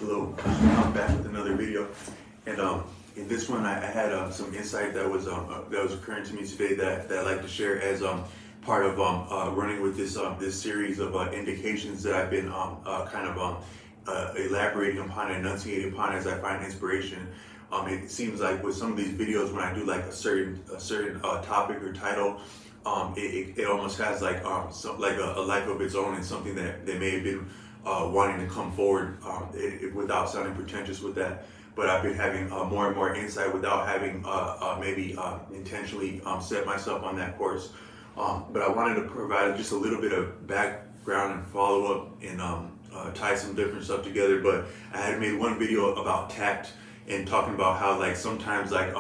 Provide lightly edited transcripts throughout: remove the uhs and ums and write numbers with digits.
Hello, I'm back with another video, and in this one I had some insight that was occurring to me today that I'd like to share as part of running with this series of indications that I've been elaborating upon and enunciating upon as I find inspiration. It seems like with some of these videos, when I do like a certain topic or title, it almost has like a life of its own, and something that they may have been wanting to come forward without sounding pretentious with that. But I've been having more and more insight without having maybe intentionally set myself on that course. But I wanted to provide just a little bit of background and follow up and tie some different stuff together. But I had made one video about tact and talking about how like sometimes like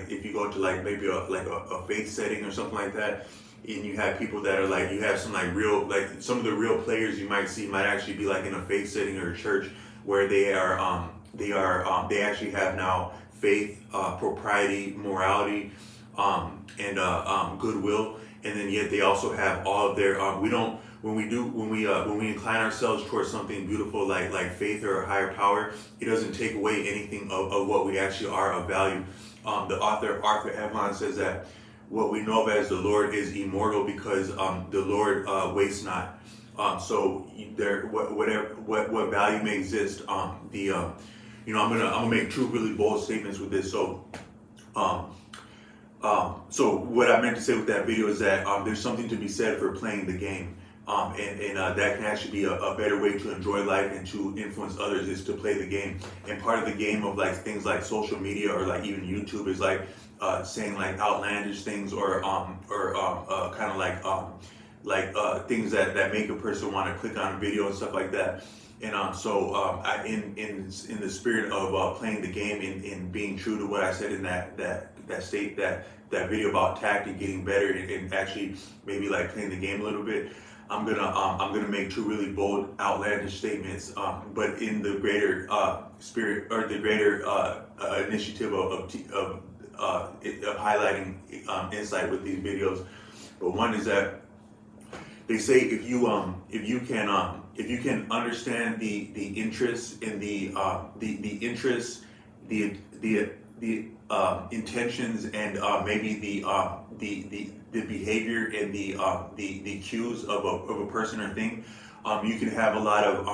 if you go to like maybe a faith setting or something like that, and you have people that are like, you have some like real, like some of the real players you might see might actually be like in a faith setting or a church where they actually have now faith, propriety, morality, and goodwill, and then yet they also have all of their when we incline ourselves towards something beautiful like faith or a higher power, it doesn't take away anything of what we actually are of value. The author Arthur Avalon says that what we know of as the Lord is immortal because the Lord wastes not. So there, what value may exist. I'm gonna make two really bold statements with this. So what I meant to say with that video is that there's something to be said for playing the game. And that can actually be a better way to enjoy life and to influence others, is to play the game. And part of the game of like things like social media or like even YouTube is like saying like outlandish things or kind of like things that make a person want to click on a video and stuff like that. And in the spirit of playing the game and being true to what I said in that video about tact and getting better and actually maybe like playing the game a little bit, I'm gonna make two really bold, outlandish statements, but in the greater spirit or the greater initiative of highlighting insight with these videos. But one is that they say if you can understand the interests and the interests, the intentions, and maybe the behavior and the cues of a person or thing, you can have a lot of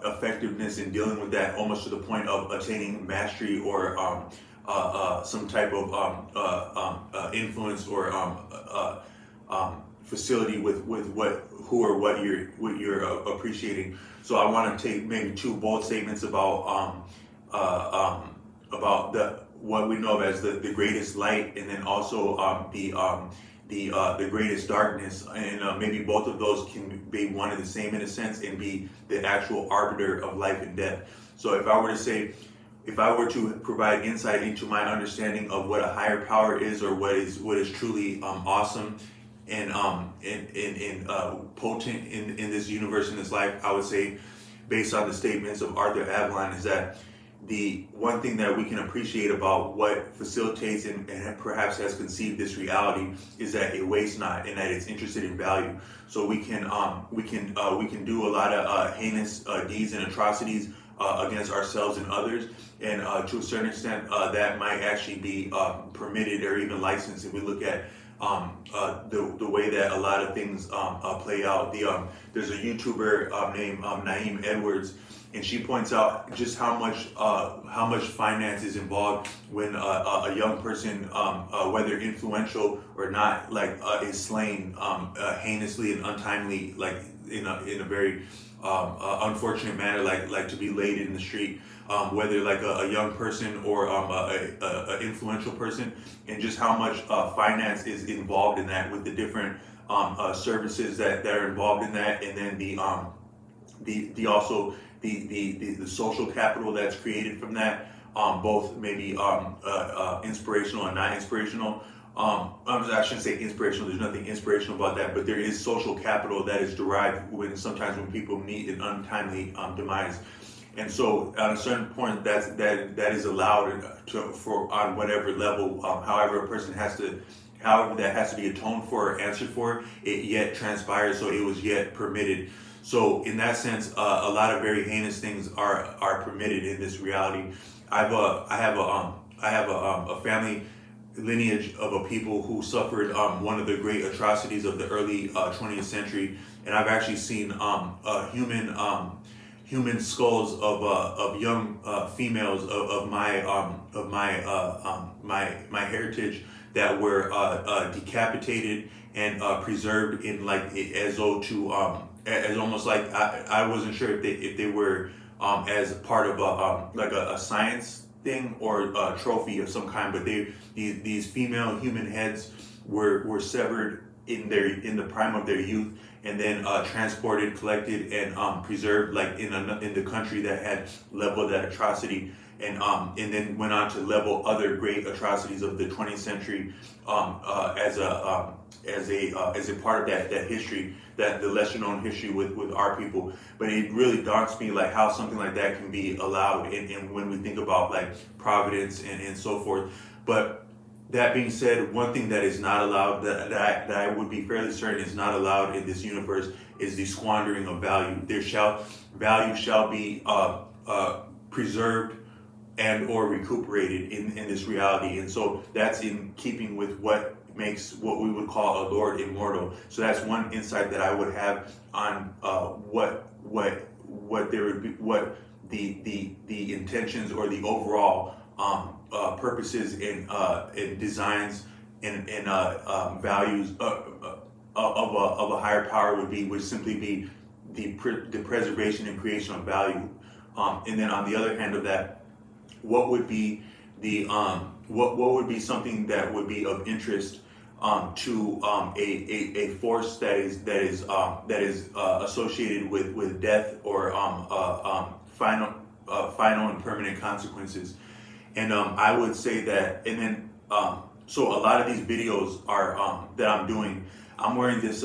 effectiveness in dealing with that, almost to the point of attaining mastery or some type of influence or facility with what you're appreciating. So I want to take maybe two bold statements about what we know of as the greatest light, and then also the greatest darkness, and maybe both of those can be one and the same in a sense and be the actual arbiter of life and death. So if I were to provide insight into my understanding of what a higher power is, or what is truly awesome and potent in this universe, in this life, I would say, based on the statements of Arthur Avalon, is that the one thing that we can appreciate about what facilitates and perhaps has conceived this reality is that it wastes not, and that it's interested in value. So we can do a lot of heinous deeds and atrocities against ourselves and others, and to a certain extent that might actually be permitted or even licensed if we look at the way that a lot of things play out. There's a YouTuber named Naeem Edwards, and she points out just how much finance is involved when a young person, whether influential or not, is slain heinously and untimely, like in a very unfortunate manner, like to be laid in the street. Whether like a young person or a influential person, and just how much finance is involved in that, with the different services that are involved in that, and then the also the social capital that's created from that, both maybe inspirational and not inspirational. I shouldn't say inspirational. There's nothing inspirational about that, but there is social capital that is derived sometimes when people meet an untimely demise. And so, at a certain point, that is allowed on whatever level, however that has to be atoned for or answered for, it yet transpires. So it was yet permitted. So in that sense, a lot of very heinous things are permitted in this reality. I have a family lineage of a people who suffered one of the great atrocities of the early 20th century, and I've actually seen human skulls of young females of my heritage that were decapitated and preserved in like as though to as almost like I wasn't sure if they were as part of like a science thing or a trophy of some kind, but these female human heads were severed in the prime of their youth, and then transported, collected, and preserved like in the country that had leveled that atrocity, and then went on to level other great atrocities of the 20th century as a part of that history, that the lesser known history with our people. But it really daunts me like how something like that can be allowed, and when we think about like providence and so forth. But that being said, one thing that is not allowed, that I would be fairly certain is not allowed in this universe, is the squandering of value. Value shall be preserved and or recuperated in this reality. And so that's in keeping with what makes what we would call a Lord immortal. So that's one insight that I would have on what there would be, what the intentions or the overall purposes and designs and values of a higher power would simply be the preservation and creation of value. And then on the other hand of that, what would be the what would be something that would be of interest to a force that is associated with death or final and permanent consequences. And I would say that, and then so a lot of these videos are that I'm doing. I'm wearing this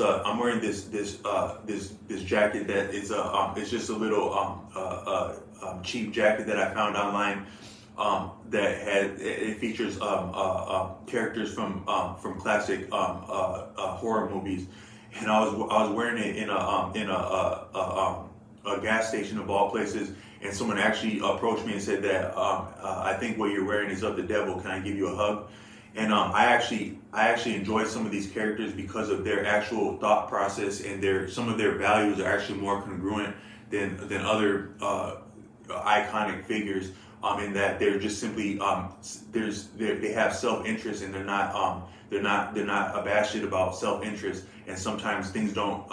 jacket that is it's just a little cheap jacket that I found online. It features characters from classic horror movies, and I was wearing it in a gas station of all places, and someone actually approached me and said that I think what you're wearing is of the devil. Can I give you a hug? And I actually enjoy some of these characters because of their actual thought process, and some of their values are actually more congruent than other iconic figures. In that they're just simply they have self-interest, and they're not abashed about self-interest, and sometimes things don't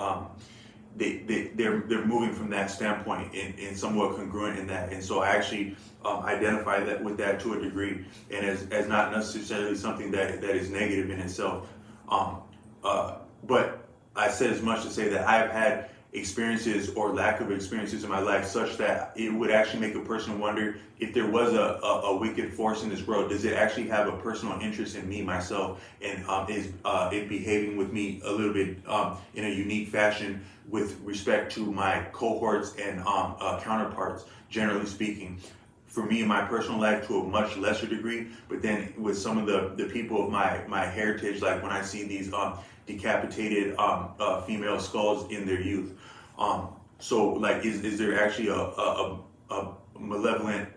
they're moving from that standpoint and somewhat congruent in that. And so I actually identify that with that to a degree, and as not necessarily something that is negative in itself. But I said as much to say that I have had experiences or lack of experiences in my life such that it would actually make a person wonder, if there was a wicked force in this world, does it actually have a personal interest in me, myself, and is it behaving with me a little bit in a unique fashion with respect to my cohorts and counterparts, generally speaking. For me in my personal life, to a much lesser degree, but then with some of the people of my heritage, like when I see these decapitated female skulls in their youth. So like, is there actually a malevolent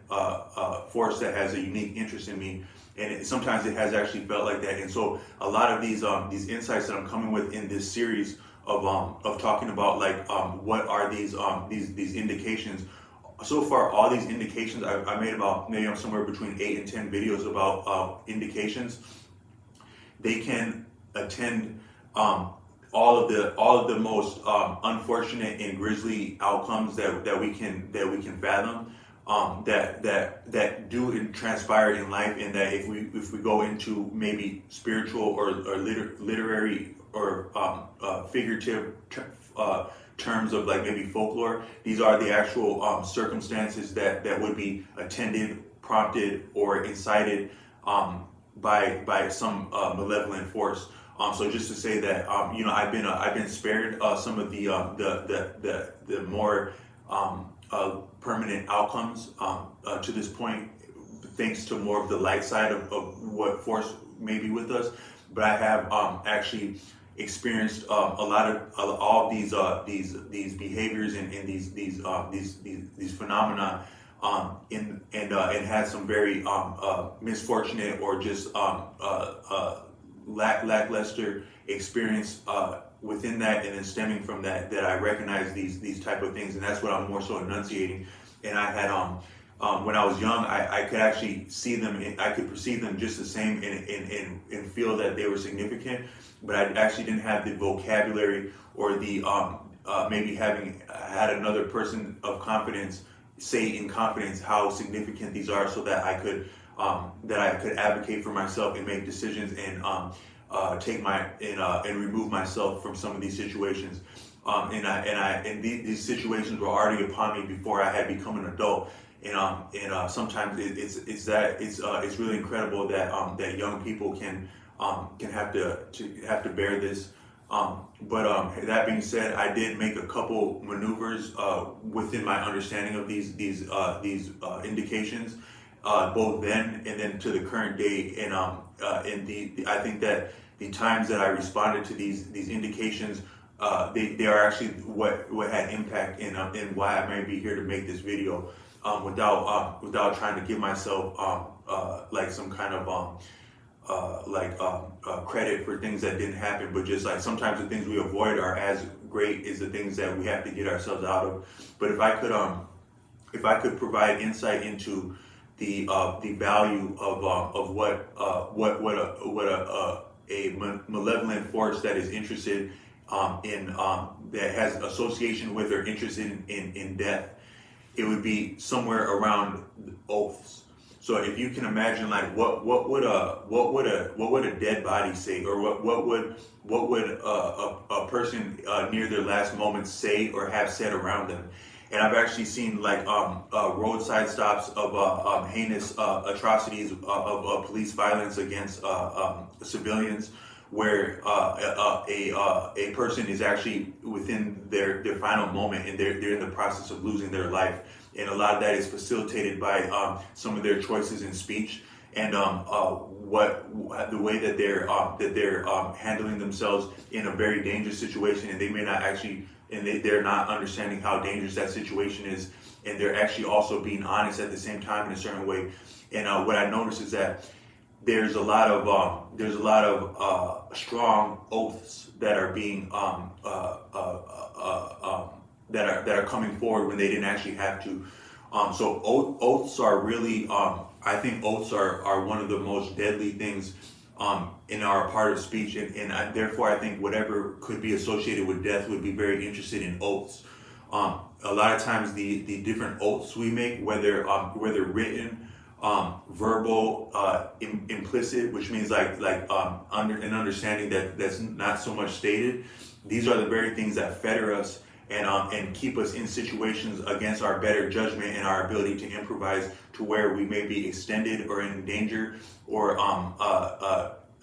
force that has a unique interest in me? And sometimes it has actually felt like that. And so a lot of these insights that I'm coming with in this series of talking about like what are these indications. So far, all these indications I made about maybe somewhere between 8 and 10 videos about indications. They can attend all of the most unfortunate and grisly outcomes that we can fathom, that do transpire in life, and that if we go into maybe spiritual or literary or figurative terms of like maybe folklore, these are the actual circumstances that would be attended, prompted, or incited by some malevolent force. So just to say that I've been spared some of the more permanent outcomes to this point, thanks to more of the light side of what force may be with us. But I have actually experienced a lot of all of these behaviors and these phenomena, and had some very misfortunate or just lackluster experience within that, and then stemming from that I recognize these type of things, and that's what I'm more so enunciating. And I had when I was young, I could actually see them, and I could perceive them just the same, and feel that they were significant, but I actually didn't have the vocabulary or the maybe having had another person of confidence say in confidence how significant these are, so that I could advocate for myself and make decisions, and take and remove myself from some of these situations. And these situations were already upon me before I had become an adult. And sometimes it's really incredible that that young people can have to bear this. But that being said, I did make a couple maneuvers within my understanding of these indications, both then and then to the current day. And I think that the times that I responded to these indications, they are actually what had impact in why I may be here to make this video, without trying to give myself like some kind of credit for things that didn't happen, but just like sometimes the things we avoid are as great as the things that we have to get ourselves out of. But if I could provide insight into the value of what a malevolent force that is interested in that has association with or interested in death, it would be somewhere around oaths. So if you can imagine, like, what would a dead body say, or what would a person near their last moments say or have said around them? And I've actually seen like roadside stops of heinous atrocities of police violence against civilians, where a person is actually within their final moment, and they're in the process of losing their life. And a lot of that is facilitated by some of their choices in speech, and the way that they're handling themselves in a very dangerous situation, and they may not actually, and they're not understanding how dangerous that situation is, and they're actually also being honest at the same time in a certain way. And what I noticed is that there's a lot of strong oaths that are being that are coming forward when they didn't actually have to. So oaths are really, I think oaths are one of the most deadly things in our part of speech, and therefore I think whatever could be associated with death would be very interested in oaths. A lot of times the different oaths we make, whether written, verbal, implicit, which means like an understanding that's not so much stated. These are the very things that fetter us and keep us in situations against our better judgment and our ability to improvise, to where we may be extended or in danger, or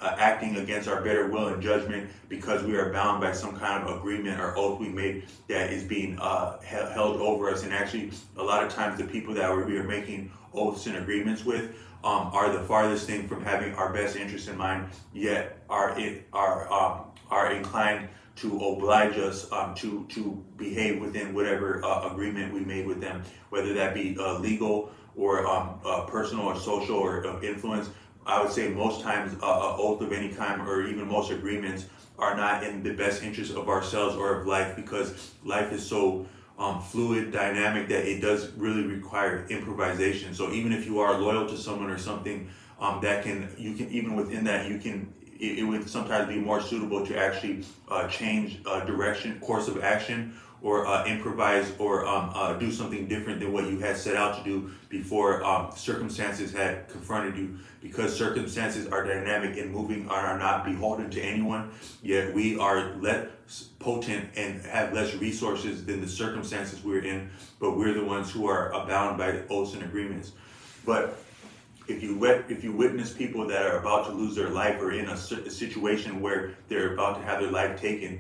acting against our better will and judgment, because we are bound by some kind of agreement or oath we made that is being held over us. And actually, a lot of times the people that we are making oaths and agreements with are the farthest thing from having our best interests in mind, yet are inclined to oblige us to behave within whatever agreement we made with them, whether that be legal or personal or social or influence. I would say most times an oath of any kind, or even most agreements, are not in the best interest of ourselves or of life, because life is so fluid, dynamic, that it does really require improvisation. So even if you are loyal to someone or something, even within that, it would sometimes be more suitable to actually change direction, course of action, or improvise, or do something different than what you had set out to do before circumstances had confronted you. Because circumstances are dynamic and moving and are not beholden to anyone, yet we are less potent and have less resources than the circumstances we're in, but we're the ones who are bound by oaths and agreements. But if you witness people that are about to lose their life, or in a situation where they're about to have their life taken,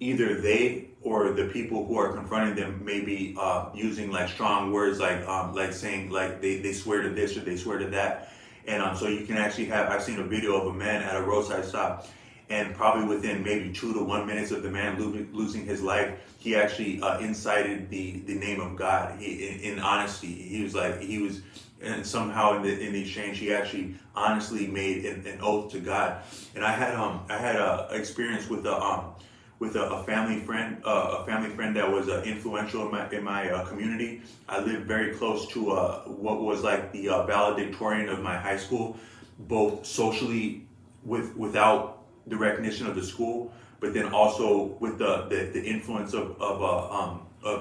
either they or the people who are confronting them may be using like strong words, like saying like they swear to this or they swear to that. And so you can actually I've seen a video of a man at a roadside stop, and probably within maybe 2 to 1 minutes of the man losing his life, he actually incited the name of God. In honesty, and somehow in the exchange, he actually honestly made an oath to God. And I had a experience with a family friend, that was influential in my community. I lived very close to what was like the valedictorian of my high school, both socially without the recognition of the school, but then also with the influence of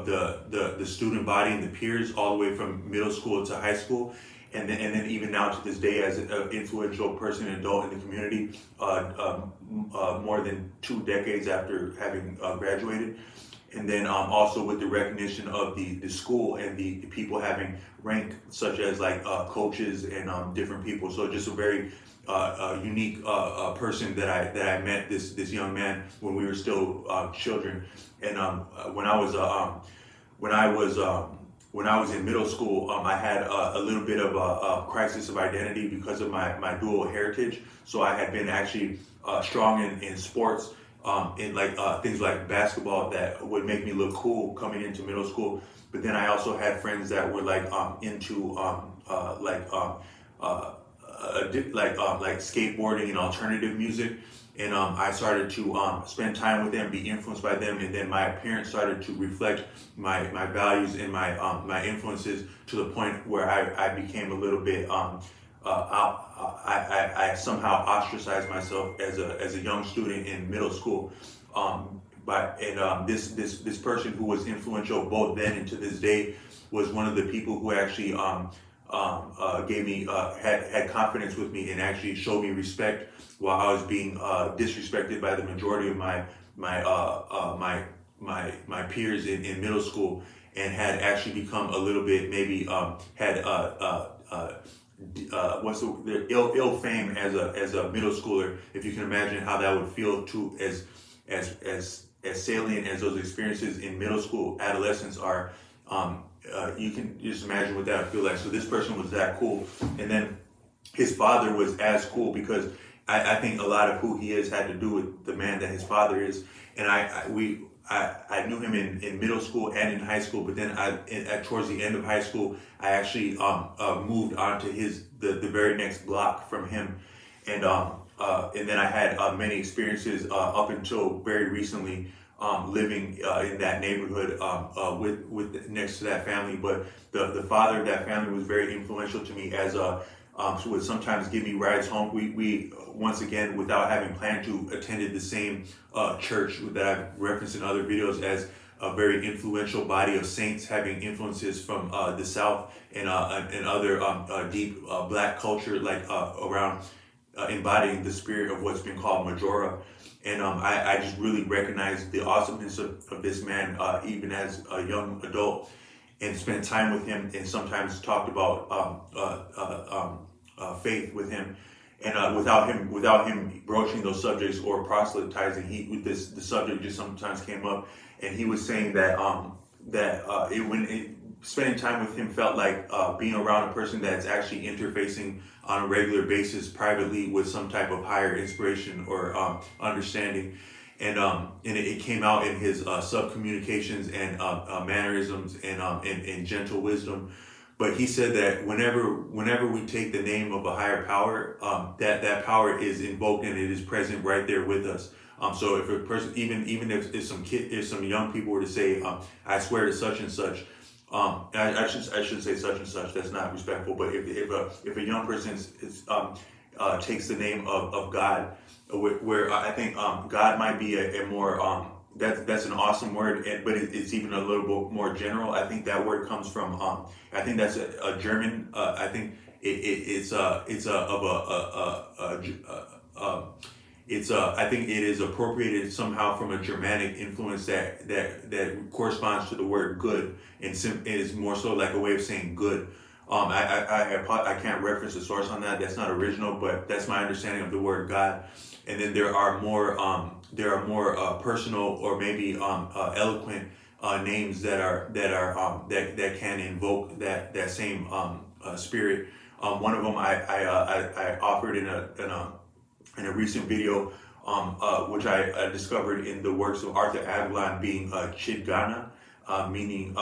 the student body and the peers all the way from middle school to high school. And then even now to this day, as an influential person and adult in the community, more than 2 decades after having graduated. And then also with the recognition of the school and the people having rank, such as like coaches and different people. So just a very unique person that I met, this young man, when we were still children. And when I was in middle school, I had a little bit of a crisis of identity because of my dual heritage. So I had been actually strong in sports, in like things like basketball that would make me look cool coming into middle school. But then I also had friends that were like into like skateboarding and alternative music. And I started to spend time with them, be influenced by them, and then my appearance started to reflect my values and my influences, to the point where I became a little bit I somehow ostracized myself as a young student in middle school. This person who was influential both then and to this day was one of the people who actually gave me had confidence with me and actually showed me respect while I was being disrespected by the majority of my peers in middle school, and had actually become a little bit maybe had what's the ill fame as a middle schooler, if you can imagine how that would feel to as salient as those experiences in middle school adolescence are. You can just imagine what that would feel like. So this person was that cool, and then his father was as cool, because I think a lot of who he is had to do with the man that his father is. And I knew him in middle school and in high school, but then towards the end of high school, I actually moved on to the very next block from him, and then I had many experiences up until very recently, living in that neighborhood with next to that family. But the father of that family was very influential to me, as would sometimes give me rides home. We once again, without having planned to, attended the same church that I've referenced in other videos as a very influential body of saints, having influences from the South and other deep black culture, like around embodying the spirit of what's been called Majora. And I just really recognized the awesomeness of this man, even as a young adult, and spent time with him, and sometimes talked about faith with him. And without him broaching those subjects or proselytizing, the subject just sometimes came up, and he was saying that spending time with him felt like being around a person that's actually interfacing on a regular basis privately with some type of higher inspiration or understanding. And it came out in his sub-communications and mannerisms and gentle wisdom. But he said that whenever we take the name of a higher power, that power is invoked and it is present right there with us. So if a person, even if some young people were to say, I swear to such and such, I should say such and such. That's not respectful. But if a young person takes the name of God, where I think God might be a more that's an awesome word, but it's even a little bit more general. I think that word comes from I think that's a German. I think I think it is appropriated somehow from a Germanic influence that corresponds to the word good, and it is more so like a way of saying good. I can't reference the source on that. That's not original, but that's my understanding of the word God. And then there are more personal or maybe eloquent names that can invoke that same Spirit. One of them I offered in a recent video which I discovered in the works of Arthur Avalon, being Chidgana, meaning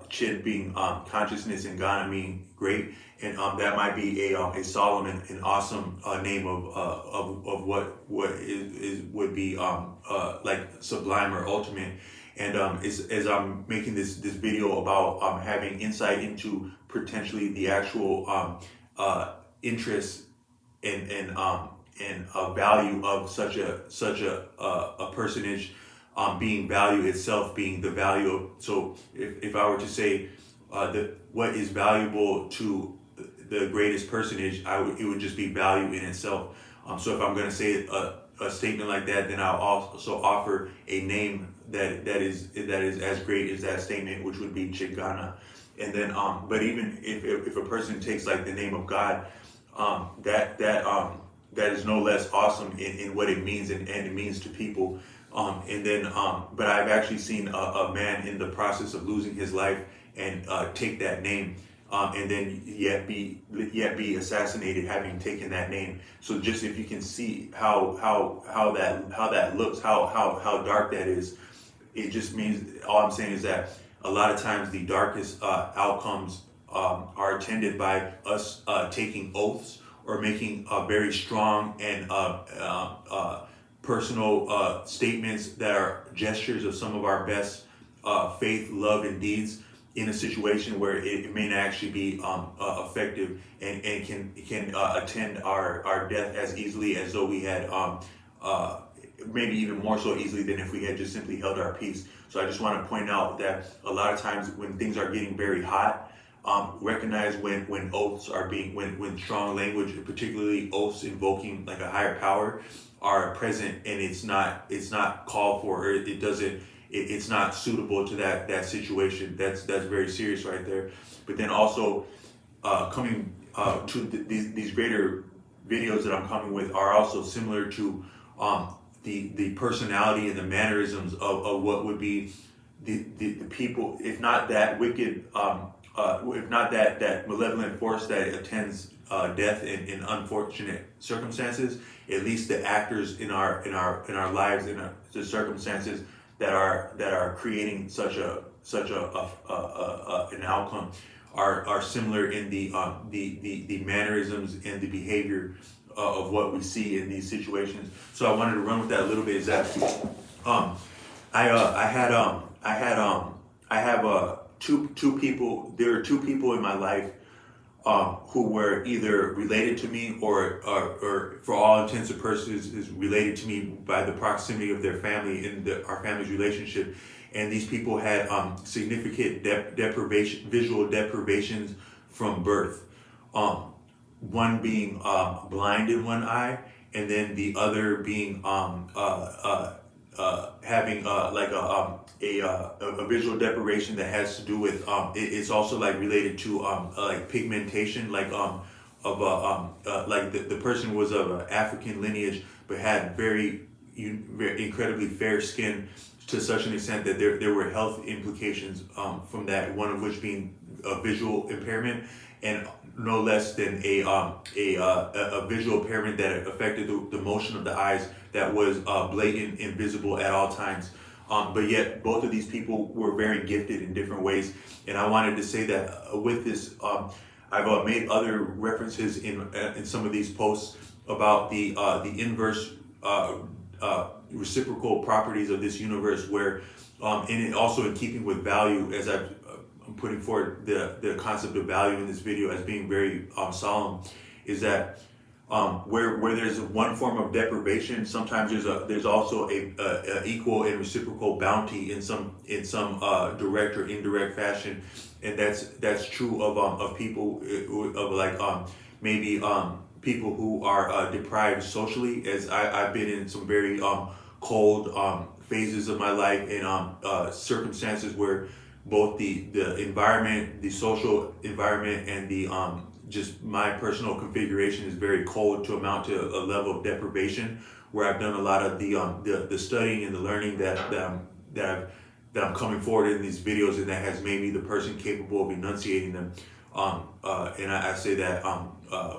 Chid being consciousness and Ghana meaning great, and that might be a solemn and an awesome name of what is would be like sublime or ultimate. And as I'm making this video about having insight into potentially the actual interest and value of such a personage, being value itself being the value of, so if I were to say what is valuable to the greatest personage, it would just be value in itself. So if I'm going to say a statement like that, then I'll also offer a name that is as great as that statement, which would be Chigana. And then but even if a person takes like the name of God, that is no less awesome in what it means and it means to people. And then but I've actually seen a man in the process of losing his life and take that name, and then yet be assassinated having taken that name. So just if you can see how that looks, how dark that is, it just means, all I'm saying is that a lot of times the darkest outcomes are attended by us taking oaths or making very strong and personal statements that are gestures of some of our best faith, love, and deeds in a situation where it may not actually be effective and can attend our death as easily as though we had maybe even more so easily than if we had just simply held our peace. So I just want to point out that a lot of times when things are getting very hot, recognize when oaths are being, when strong language, particularly oaths invoking like a higher power, are present, and it's not called for, or it's not suitable to that situation. That's very serious right there. But then also coming to these greater videos that I'm coming with are also similar to the personality and the mannerisms of what would be the people, if not that wicked, if not that malevolent force that attends death in unfortunate circumstances, at least the actors in our lives, in the circumstances that are creating such an outcome are similar in the mannerisms and the behavior of what we see in these situations. So I wanted to run with that a little bit. Is that I have two people. There are two people in my life who were either related to me or for all intents and purposes is related to me by the proximity of their family and our family's relationship. And these people had significant visual deprivations from birth. One being blind in one eye, and then the other being having like a visual deprivation that has to do with it's also like related to like pigmentation, like like the person was of an African lineage but had very incredibly fair skin, to such an extent that there were health implications from that, one of which being a visual impairment, and no less than a visual impairment that affected the motion of the eyes that was blatant and visible at all times. But yet both of these people were very gifted in different ways. And I wanted to say that with this, I've made other references in some of these posts about the inverse reciprocal properties of this universe, where and also in keeping with value, as I'm putting forward the concept of value in this video as being very solemn, is that where there's one form of deprivation, sometimes there's also a equal and reciprocal bounty in some direct or indirect fashion. And that's true of people of like maybe people who are deprived socially, as I've been in some very cold phases of my life and circumstances where both the environment, the social environment, and the just my personal configuration is very cold to amount to a level of deprivation, where I've done a lot of the studying and the learning that I'm coming forward in these videos, and that has made me the person capable of enunciating them. And I say that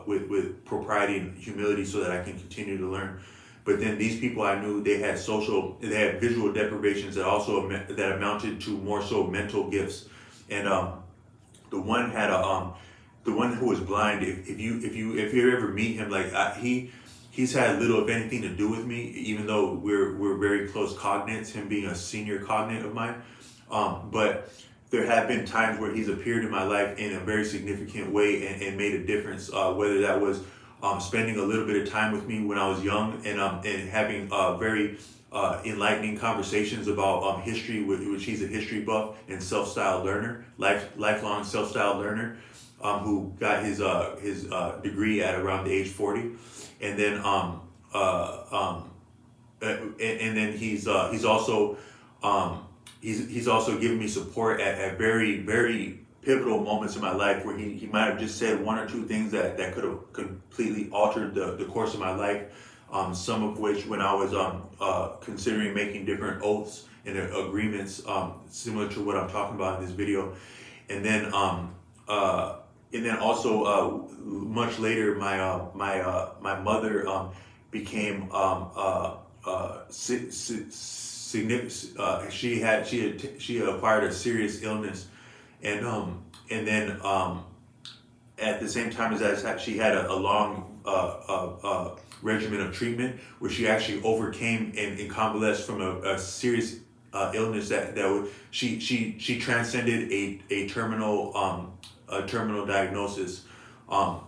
with propriety and humility, so that I can continue to learn. But then these people I knew, they had visual deprivations that amounted to more so mental gifts. And the one had the one who was blind. If you ever meet him, like he's had little, if anything, to do with me, even though we're very close cognates. Him being a senior cognate of mine, but there have been times where he's appeared in my life in a very significant way and made a difference. Whether that was spending a little bit of time with me when I was young and having very enlightening conversations about history, which he's a history buff and self-styled learner, lifelong self-styled learner, who got his degree at around the age 40, and then and then he's also he's also given me support at very, very pivotal moments in my life where he might have just said one or two things that could have completely altered the course of my life. Some of which, when I was considering making different oaths and agreements, similar to what I'm talking about in this video. And then also much later, my mother became significant. She acquired a serious illness, and then at the same time as that, she had a long regimen of treatment where she actually overcame and convalesced from a serious illness that she transcended a terminal diagnosis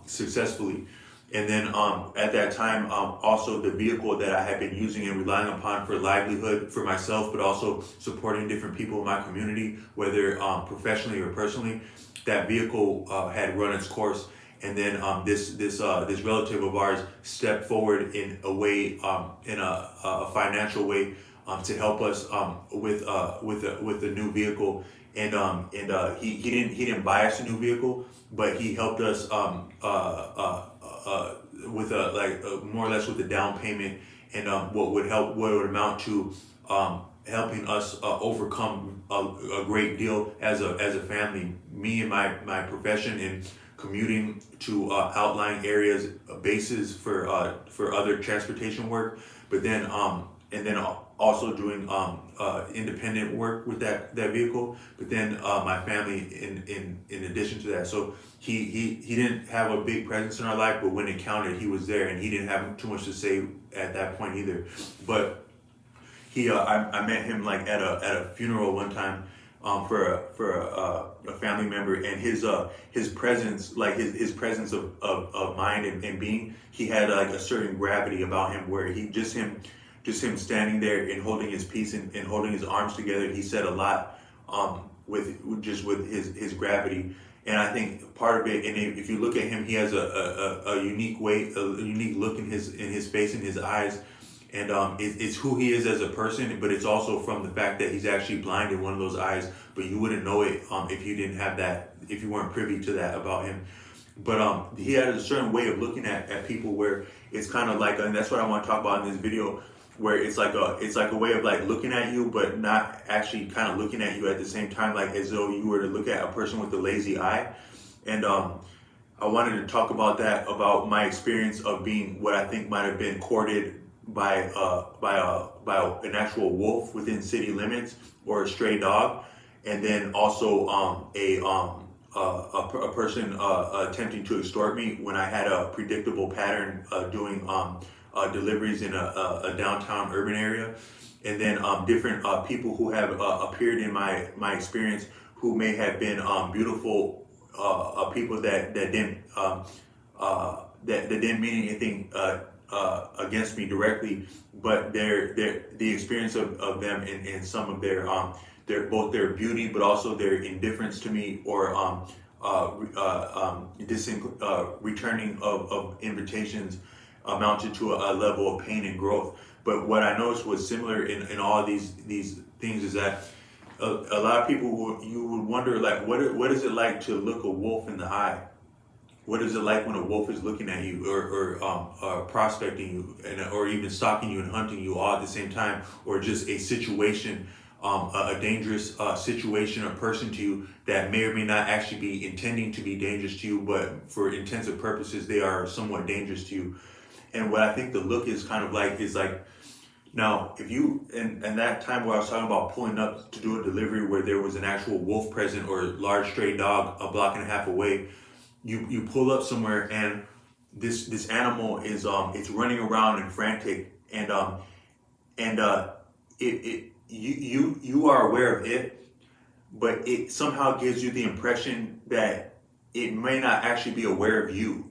successfully. And then at that time, also the vehicle that I had been using and relying upon for livelihood for myself, but also supporting different people in my community, whether professionally or personally, that vehicle had run its course. And then this relative of ours stepped forward in a way, in a financial way, to help us with a new vehicle. And he didn't buy us a new vehicle, but he helped us with more or less with the down payment, and what would amount to helping us overcome a great deal as a family. Me and my profession in commuting to outlying areas, bases for other transportation work, but then also doing independent work with that vehicle. But then my family in addition to that. So he didn't have a big presence in our life, but when it counted, he was there, and he didn't have too much to say at that point either. But I met him like at a funeral one time for a family member, and his presence, like his presence of mind and being, he had like a certain gravity about him where just him standing there and holding his peace and holding his arms together, he said a lot with his gravity. And I think part of it, and if you look at him, he has a unique way, a unique look in his face and his eyes. And it's who he is as a person, but it's also from the fact that he's actually blind in one of those eyes, but you wouldn't know it if you didn't have that, if you weren't privy to that about him. But he had a certain way of looking at people where it's kind of like, and that's what I want to talk about in this video, where it's like a way of like looking at you, but not actually kind of looking at you at the same time, like as though you were to look at a person with a lazy eye. And I wanted to talk about that, about my experience of being what I think might have been courted by an actual wolf within city limits, or a stray dog, and then also a person attempting to extort me when I had a predictable pattern doing deliveries in a downtown urban area. And then different people who have appeared in my experience, who may have been beautiful people that didn't mean anything against me directly, but the experience of them and some of their both their beauty, but also their indifference to me, or returning of invitations, amounted to a level of pain and growth. But what I noticed was similar in all these things is that a lot of people you would wonder, like, what is it like to look a wolf in the eye? What is it like when a wolf is looking at you, or prospecting you, or even stalking you and hunting you all at the same time, or just a situation, a dangerous situation or person to you that may or may not actually be intending to be dangerous to you, but for intensive purposes they are somewhat dangerous to you. And what I think the look is kind of like is like, now if you and that time where I was talking about pulling up to do a delivery where there was an actual wolf present or large stray dog a block and a half away, you pull up somewhere and this animal is it's running around and frantic, and you are aware of it, but it somehow gives you the impression that it may not actually be aware of you.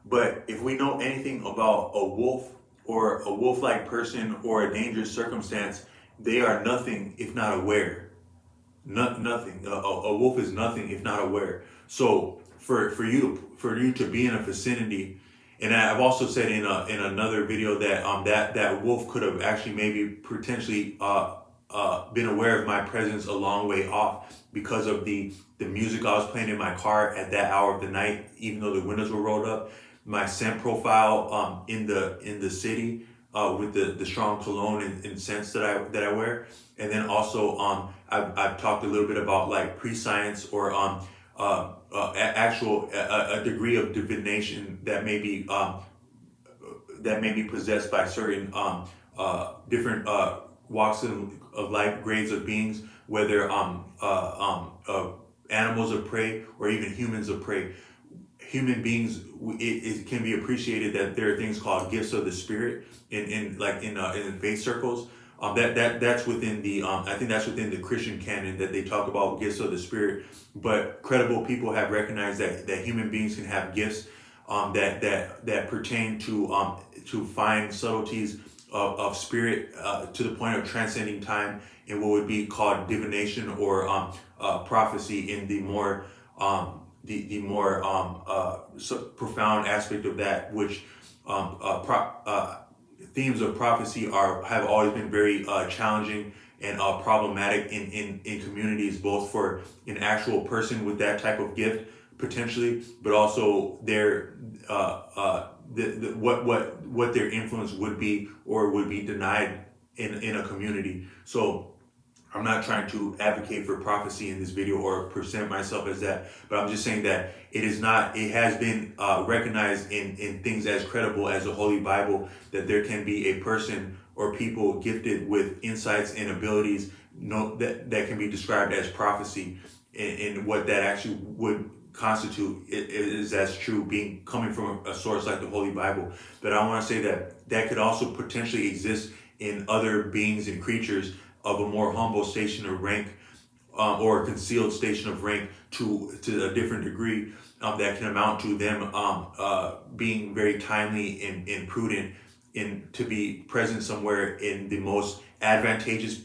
But if we know anything about a wolf or a wolf-like person or a dangerous circumstance, they are nothing if not aware. Nothing. A wolf is nothing if not aware. So for you to be in a vicinity, and I've also said in another video that that wolf could have actually maybe potentially been aware of my presence a long way off because of the music I was playing in my car at that hour of the night, even though the windows were rolled up. My scent profile in the city with the strong cologne and scents that I wear, and then also I've talked a little bit about like pre-science or actual a degree of divination that may be possessed by certain different walks of life, grades of beings, whether animals of prey or even humans of prey. Human beings, it can be appreciated that there are things called gifts of the spirit in faith circles. That's within the I think that's within the Christian canon that they talk about gifts of the spirit. But credible people have recognized that human beings can have gifts that pertain to fine subtleties of spirit to the point of transcending time in what would be called divination or prophecy in the more profound aspect of that, which themes of prophecy have always been very challenging and problematic in communities, both for an actual person with that type of gift potentially, but also their what their influence would be or would be denied in a community. So I'm not trying to advocate for prophecy in this video or present myself as that, but I'm just saying that it has been recognized in things as credible as the Holy Bible, that there can be a person or people gifted with insights and abilities that can be described as prophecy, and what that actually would constitute is as true, coming from a source like the Holy Bible. But I want to say that could also potentially exist in other beings and creatures of a more humble station of rank, or a concealed station of rank to a different degree, that can amount to them being very timely and prudent to be present somewhere in the most advantageous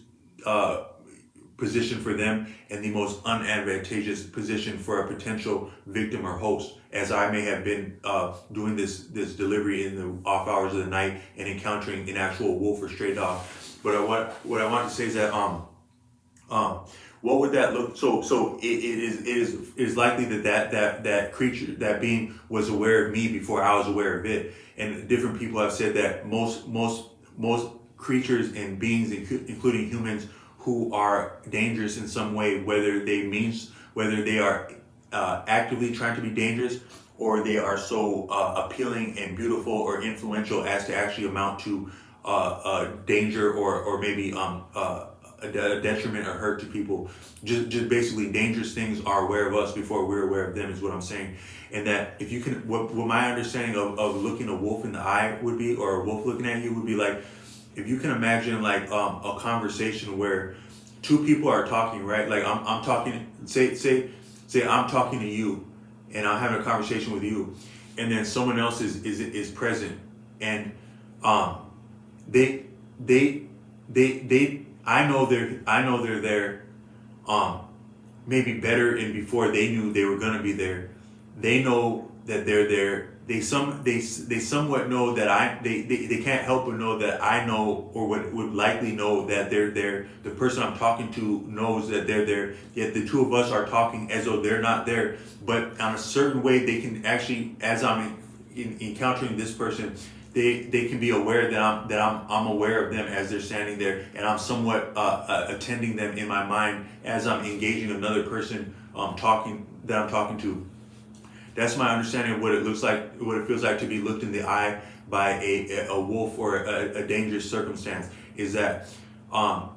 position for them and the most unadvantageous position for a potential victim or host, as I may have been doing this delivery in the off hours of the night and encountering an actual wolf or stray dog. But what I want to say is that what would that look? So it is likely that creature, that being, was aware of me before I was aware of it. And different people have said that most creatures and beings, including humans, who are dangerous in some way, whether they are actively trying to be dangerous, or they are so appealing and beautiful or influential as to actually amount to danger or maybe a detriment or hurt to people. Just basically, dangerous things are aware of us before we're aware of them, is what I'm saying. And that if you can, what my understanding of looking a wolf in the eye would be, or a wolf looking at you would be like, if you can imagine like a conversation where two people are talking, right? Like I'm talking, say I'm talking to you, and I'm having a conversation with you, and then someone else is present, and they I know they're there, maybe better, and before they knew they were gonna be there. They know that they're there. They somewhat know that they can't help but know that I know, or would likely know that they're there. The person I'm talking to knows that they're there. Yet the two of us are talking as though they're not there. But on a certain way, they can actually, as I'm encountering this person, they can be aware that I'm aware of them as they're standing there, and I'm somewhat attending them in my mind as I'm engaging another person I'm talking to. That's my understanding of what it looks like, what it feels like to be looked in the eye by a wolf or a dangerous circumstance. Is that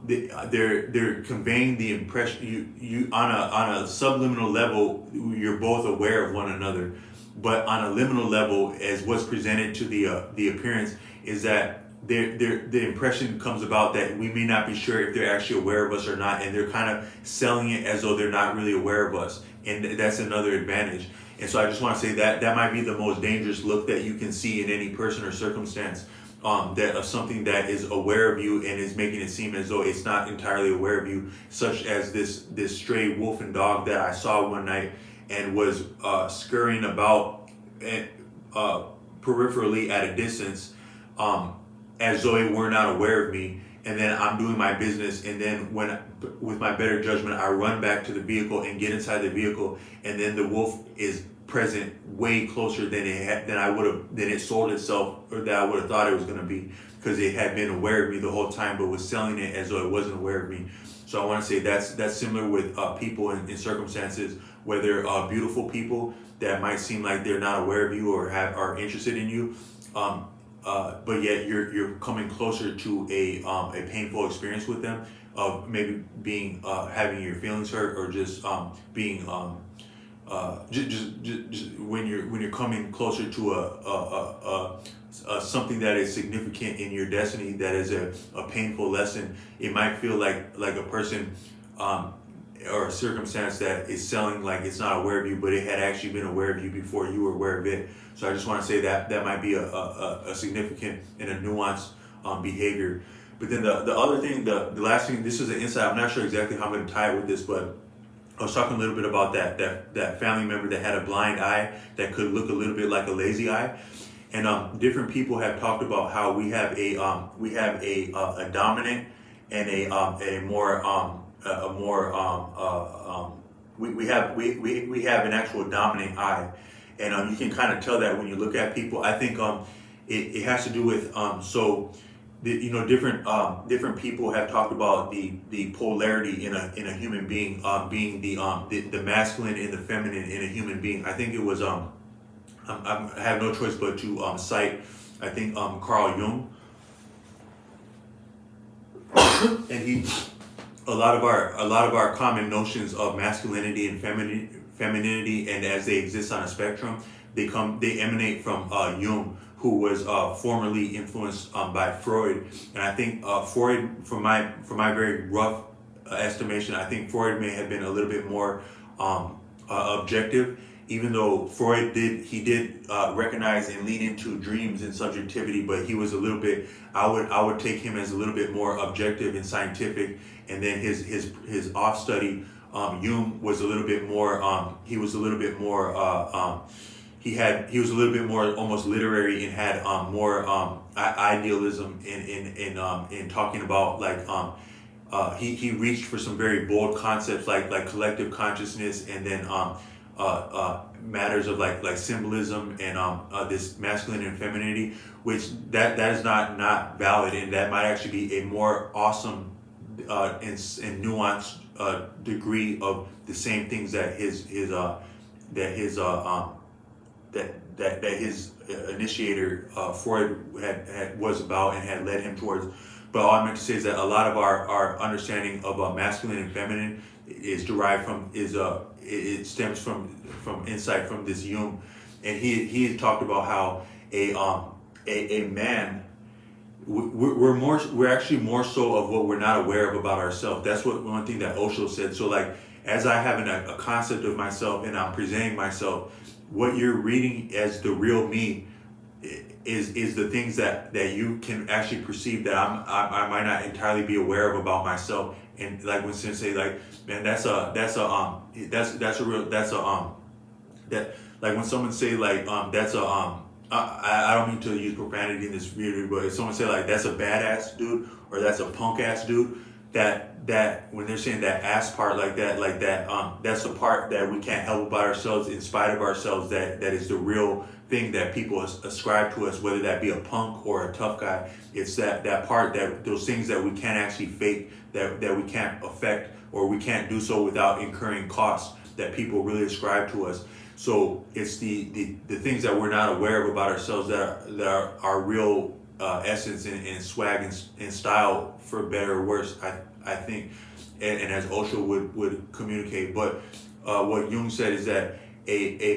they're conveying the impression you on a subliminal level, you're both aware of one another, but on a liminal level, as what's presented to the appearance, is that the impression comes about that we may not be sure if they're actually aware of us or not, and they're kind of selling it as though they're not really aware of us, and that's another advantage. And so I just want to say that that might be the most dangerous look that you can see in any person or circumstance, that of something that is aware of you and is making it seem as though it's not entirely aware of you, such as this stray wolf and dog that I saw one night and was scurrying about and, peripherally at a distance, as though it were not aware of me. And then I'm doing my business, and then when, with my better judgment, I run back to the vehicle and get inside the vehicle, and then the wolf is present way closer than it sold itself, or that I would have thought it was going to be, because it had been aware of me the whole time, but was selling it as though it wasn't aware of me. So I want to say that's similar with people in circumstances, whether beautiful people that might seem like they're not aware of you or are interested in you. But yet you're coming closer to a painful experience with them, of maybe being having your feelings hurt, or just being just when you're coming closer to a something that is significant in your destiny, that is a painful lesson. It might feel like a person or a circumstance that is selling like it's not aware of you, but it had actually been aware of you before you were aware of it. So I just want to say that might be a significant and a nuanced behavior. But then the other thing, the last thing, this is an insight. I'm not sure exactly how I'm going to tie it with this, but I was talking a little bit about that family member that had a blind eye that could look a little bit like a lazy eye. And different people have talked about how we have a dominant and a more we have an actual dominant eye, and you can kind of tell that when you look at people. I think it has to do with different people have talked about the polarity in a human being, being the masculine and the feminine in a human being. I think it was I have no choice but to cite, I think, Carl Jung, and a lot of our common notions of masculinity and femininity, and as they exist on a spectrum, they emanate from Jung, who was formerly influenced by Freud. And I think Freud, from my very rough estimation, I think Freud may have been a little bit more objective, even though Freud did recognize and lean into dreams and subjectivity, but he was a little bit, I would take him as a little bit more objective and scientific. And then his off study, Jung, was a little bit more, he was a little bit more almost literary, and had more idealism in talking about, like, he reached for some very bold concepts like collective consciousness, and then matters of like symbolism and this masculine and femininity, which that is not valid, and that might actually be a more awesome and nuanced degree of the same things that his initiator Freud was about and had led him towards. But all I meant to say is that a lot of our understanding of masculine and feminine is derived from it stems from insight from this Jung, and he had talked about how a man, we're actually more so of what we're not aware of about ourselves. That's one thing that Osho said. So like, as I have a concept of myself and I'm presenting myself, what you're reading as the real me is the things that you can actually perceive that I might not entirely be aware of about myself. And like when Sensei, like, man, like when someone say like I don't mean to use profanity in this video, but if someone say like that's a badass dude or that's a punk ass dude, that when they're saying that ass part like that, that's the part that we can't help about ourselves, in spite of ourselves, that is the real thing that people ascribe to us, whether that be a punk or a tough guy. It's that part, that those things that we can't actually fake, that we can't affect, or we can't do so without incurring costs, that people really ascribe to us. So it's the things that we're not aware of about ourselves that are our real essence and swag and style, for better or worse. I think, and as Osho would communicate. But what Jung said is that a